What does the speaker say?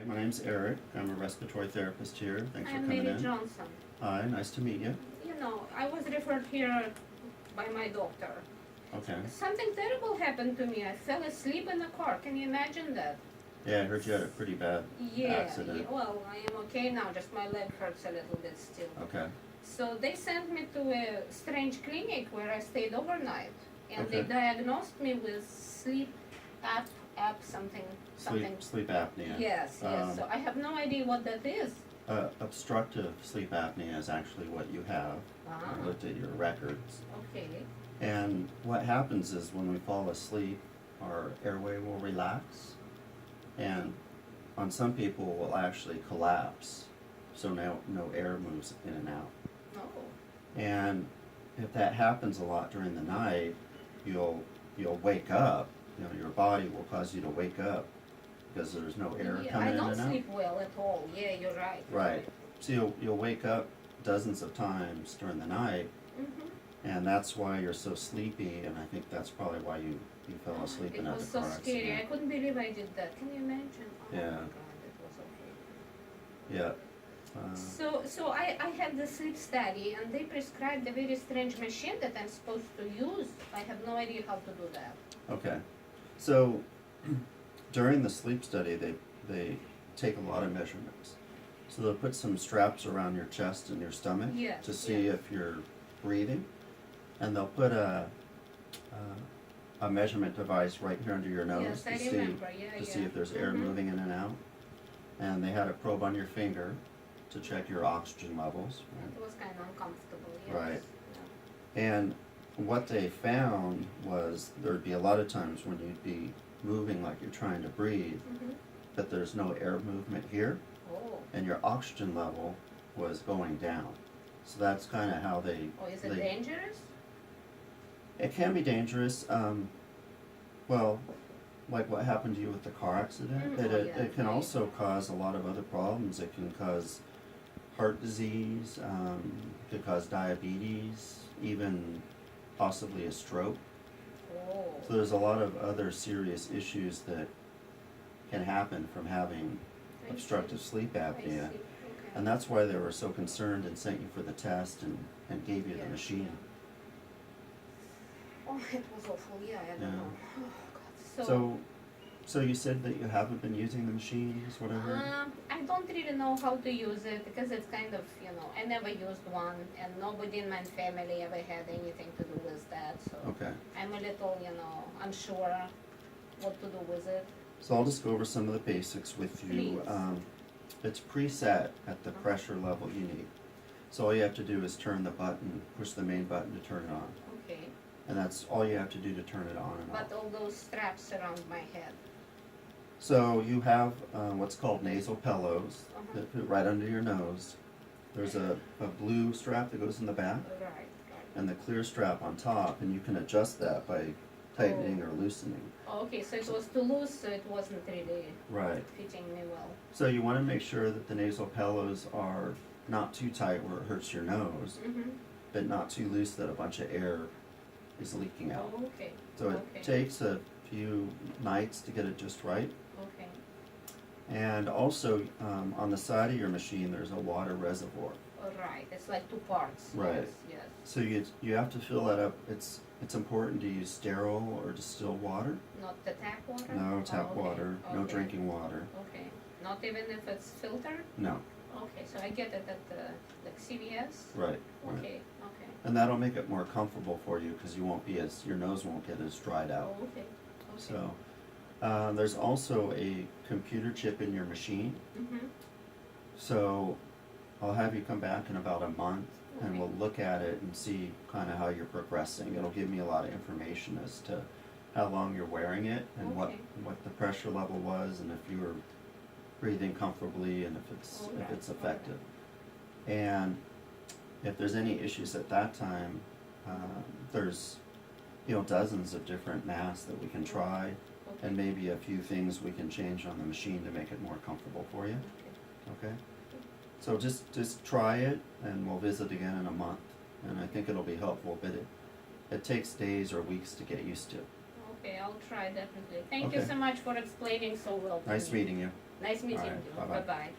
My name's Eric. I'm a respiratory therapist here. Thanks for I'm coming Mary in. Johnson. Hi, nice to meet you. You know, I was referred here by my doctor. Okay. Something terrible happened to me. I fell asleep in the car. Can you imagine that? Yeah, I heard you had a pretty bad accident. Well, I am okay now. Just my leg hurts a little bit still. Okay. So they sent me to a strange clinic where I stayed overnight, and they Okay. diagnosed me with sleep something. Sleep apnea. Yes. So I have no idea what that is. Obstructive sleep apnea is actually what you have. Ah. I looked at your records. Okay. And what happens is when we fall asleep, our airway will relax, and on some people will actually collapse, so no air moves in and out. Oh. And if that happens a lot during the night, you'll wake up. You know, your body will cause you to wake up because there's no air Yeah, coming I in don't and out. sleep well at all. Yeah, you're right. Right. So you'll wake up dozens of times during the night, Mm-hmm. and that's why you're so sleepy. And I think that's probably why you fell asleep It in a was so car scary. I accident. couldn't believe I did that. Can you imagine? Oh Yeah. my God, it was okay. Yeah. So I had the sleep study, and they prescribed a very strange machine that I'm supposed to use. I have no idea how to do that. Okay. So during the sleep study, they take a lot of measurements. So they'll put some straps around your chest and your stomach Yes, to see yes. if you're breathing, and they'll put a measurement device right here under your nose Yes, I to remember. see if there's air Mhm. moving in and out. And they had a probe on your finger to check your oxygen levels. It was kind of uncomfortable. Yes. Right. Yeah. And what they found was there'd be a lot of times when you'd be moving like you're trying to breathe, Mm-hmm. but there's no air movement here, Oh. and your oxygen level was going down. So that's kind of how they. Oh, is it dangerous? It can be dangerous. Well, like what happened to you with the car accident, it can also cause a lot of other problems. It can cause heart disease, it could cause diabetes, even possibly a stroke. Oh. So there's a lot of other serious issues that can happen from having I obstructive see. sleep I apnea. see. Okay. And that's why they were so concerned and sent you for the test and gave you the Yeah, machine. Oh, it was awful. Yeah, I don't Yeah. know. Oh, God. So you said that you haven't been using the machines, whatever? I don't really know how to use it because it's kind of, I never used one, and nobody in my family ever had anything to do with that. So Okay. I'm a little, unsure what to do with it. So I'll just go over some of the basics with you. Please. It's preset at the pressure level you need. So all you have to do is turn the button, push the main button to turn it on. Okay. And that's all you have to do to turn it on and off. But all those straps around my head. So you have what's called nasal pillows Uh-huh. that fit right under your nose. There's a blue strap that goes in the back Right. and the clear strap on top, and you can adjust that by tightening or loosening. Okay, so it was too loose, so it wasn't really Right. fitting me well. So you want to make sure that the nasal pillows are not too tight where it hurts your nose, Mm-hmm. but not too loose that a bunch of air is leaking out. Oh, okay. So it Okay. takes a few nights to get it just right. Okay. And also, on the side of your machine, there's a water reservoir. All right. It's like two parts. Right. Yes. So you have to fill that up. It's important to use sterile or distilled water. Not the tap water? No tap Oh, okay. water, no Okay. drinking water. Okay. Not even if it's filtered? No. Okay, so I get it at the, like CVS? Right. Right. Okay, okay. And that'll make it more comfortable for you because your nose won't get as dried out. Oh, okay. So there's also a computer chip in your machine. Mm-hmm. So I'll have you come back in about a month and Okay. we'll look at it and see kind of how you're progressing. It'll give me a lot of information as to how long you're wearing it and Okay. what the pressure level was and if you were breathing comfortably and if it's Alright, effective. And if there's any issues at that time, there's dozens of different masks that we can try Okay. and maybe a few things we can change on the machine to make it more comfortable for you. Okay. Okay? So just try it and we'll visit again in a month. And I think it'll be helpful, but it takes days or weeks to get used to. Okay, I'll try definitely. Thank you Okay. so much for explaining so well to Nice me. meeting you. Nice meeting All right, you. bye-bye. Bye-bye.